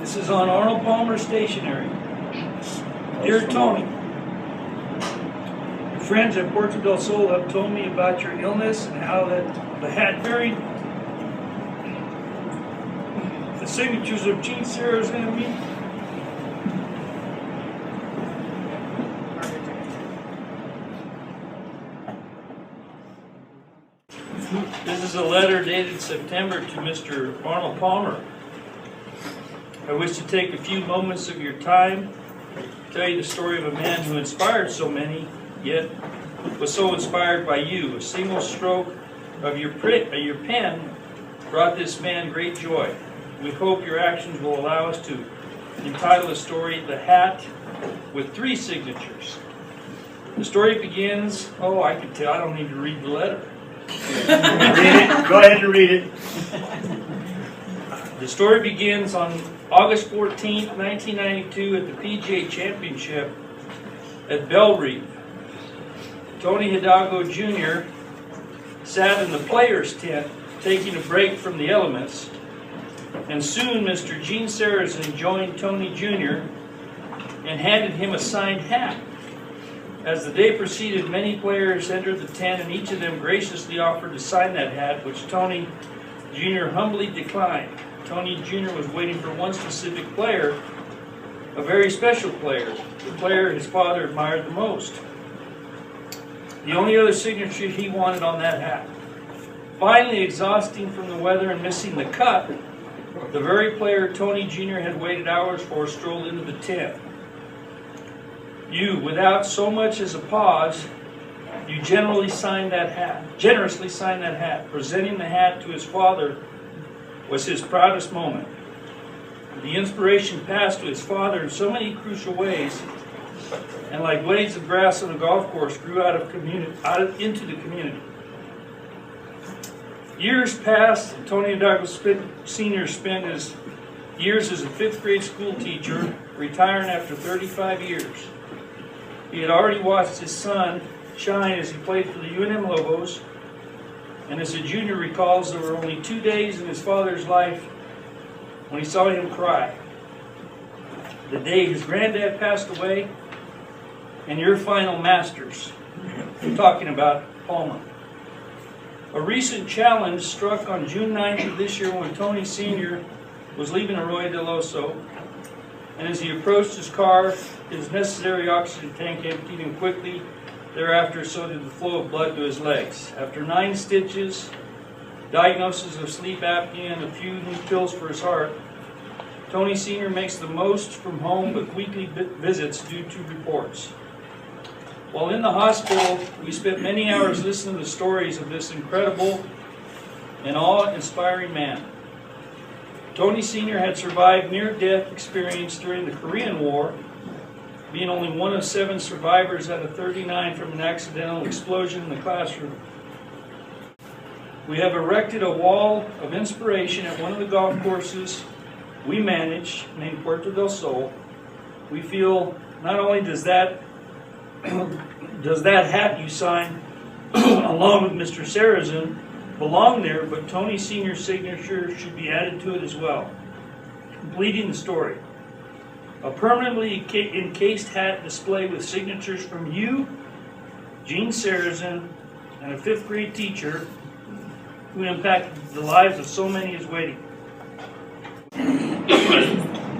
This is on Arnold Palmer Stationery. Dear Tony, your friends at Puerto del Sol have told me about your illness and how that the hat buried the signatures of Gene Sarah's enemy. This is a letter dated September to Mr. Arnold Palmer. I wish to take a few moments of your time to tell you the story of a man who inspired so many, yet was so inspired by you. A single stroke of your pen brought this man great joy. We hope your actions will allow us to entitle the story "The Hat with 3 Signatures." The story begins, oh, I can tell, I don't need to read the letter. Read it. Go ahead and read it. The story begins on August 14th, 1992 at the PGA Championship at Bellerive. Tony Hidalgo Jr. sat in the players' tent taking a break from the elements, and soon Mr. Gene Saracen joined Tony Jr. and handed him a signed hat. As the day proceeded, many players entered the tent, and each of them graciously offered to sign that hat, which Tony Jr. humbly declined. Tony Jr. was waiting for one specific player, a very special player, the player his father admired the most. The only other signature he wanted on that hat. Finally, exhausting from the weather and missing the cut, the very player Tony Jr. had waited hours for strolled into the tent. You, without so much as a pause, you generously signed that hat. Presenting the hat to his father was his proudest moment. The inspiration passed to his father in so many crucial ways, and like blades of grass on a golf course, grew out into the community. Years passed, and Tony Hidalgo Sr. spent his years as a 5th grade school teacher, retiring after 35 years. He had already watched his son shine as he played for the UNM Lobos, and as a junior recalls, there were only 2 days in his father's life when he saw him cry. The day his granddad passed away, and your final Masters. We're talking about Palmer. A recent challenge struck on June 9th of this year when Tony Sr. was leaving Arroyo del Oso, and as he approached his car, his necessary oxygen tank emptied, and quickly thereafter so did the flow of blood to his legs. After 9 stitches, diagnosis of sleep apnea, and a few new pills for his heart, Tony Sr. makes the most from home with weekly visits due to reports. While in the hospital, we spent many hours listening to the stories of this incredible and awe-inspiring man. Tony Sr. had survived near-death experience during the Korean War, being only one of 7 survivors out of 39 from an accidental explosion in the classroom. We have erected a wall of inspiration at one of the golf courses we manage, named Puerto del Sol. We feel not only does that hat you signed along with Mr. Saracen belong there, but Tony Sr.'s signature should be added to it as well, completing the story. A permanently encased hat display with signatures from you, Gene Saracen, and a 5th grade teacher who impacted the lives of so many is waiting.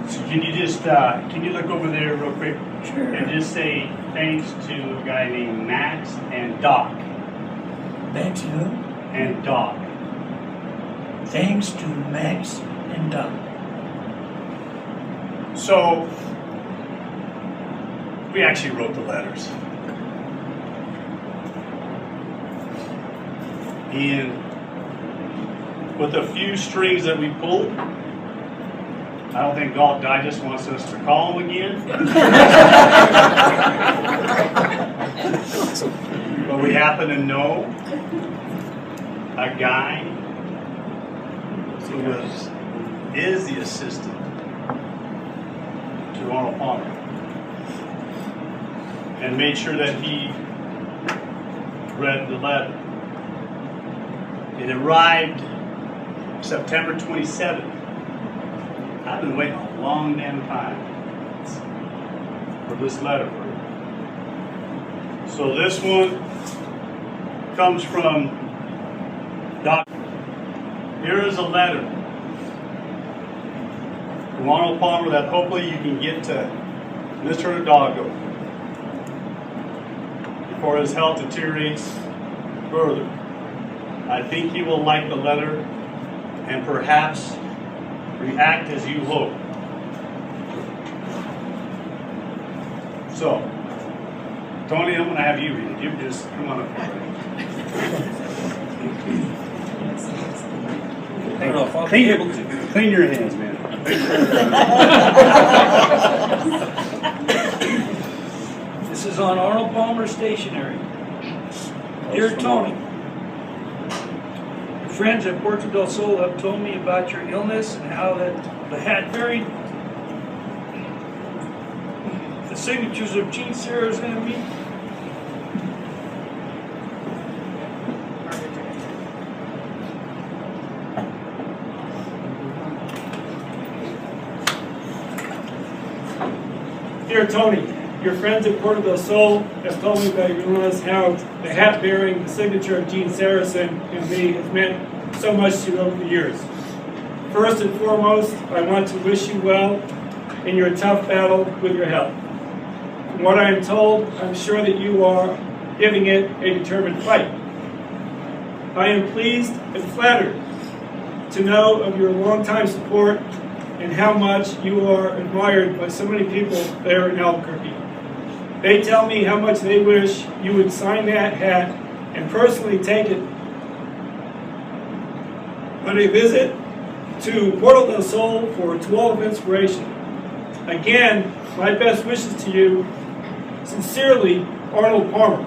So can you just can you look over there real quick? Sure. And just say thanks to a guy named Max and Doc. Thanks who? And Doc. Thanks to Max and Doc. So we actually wrote the letters. And with a few strings that we pulled, I don't think Golf Digest wants us to call him again. But we happen to know a guy who is the assistant to Arnold Palmer, and made sure that he read the letter. It arrived September 27th. I've been waiting a long damn time for this letter for you. So this one comes from Doc. Here is a letter from Arnold Palmer that hopefully you can get to Mr. Hidalgo before his health deteriorates further. I think he will like the letter and perhaps react as you hope. So, Tony, I'm going to have you read it. You just come on up here. I don't know if I'll be able to. Clean your hands, man. This is on Arnold Palmer Stationery. Dear Tony, your friends at Puerto del Sol have told me about your illness and how that had buried the signatures of Gene Sarah's and me. Dear Tony, your friends at Puerto del Sol have told me about your illness, how the hat bearing the signature of Gene Saracen and me has meant so much to you over the years. First and foremost, I want to wish you well in your tough battle with your health. From what I am told, I'm sure that you are giving it a determined fight. I am pleased and flattered to know of your longtime support and how much you are admired by so many people there in Albuquerque. They tell me how much they wish you would sign that hat and personally take it on a visit to Puerto del Sol for a tour of inspiration. Again, my best wishes to you. Sincerely, Arnold Palmer.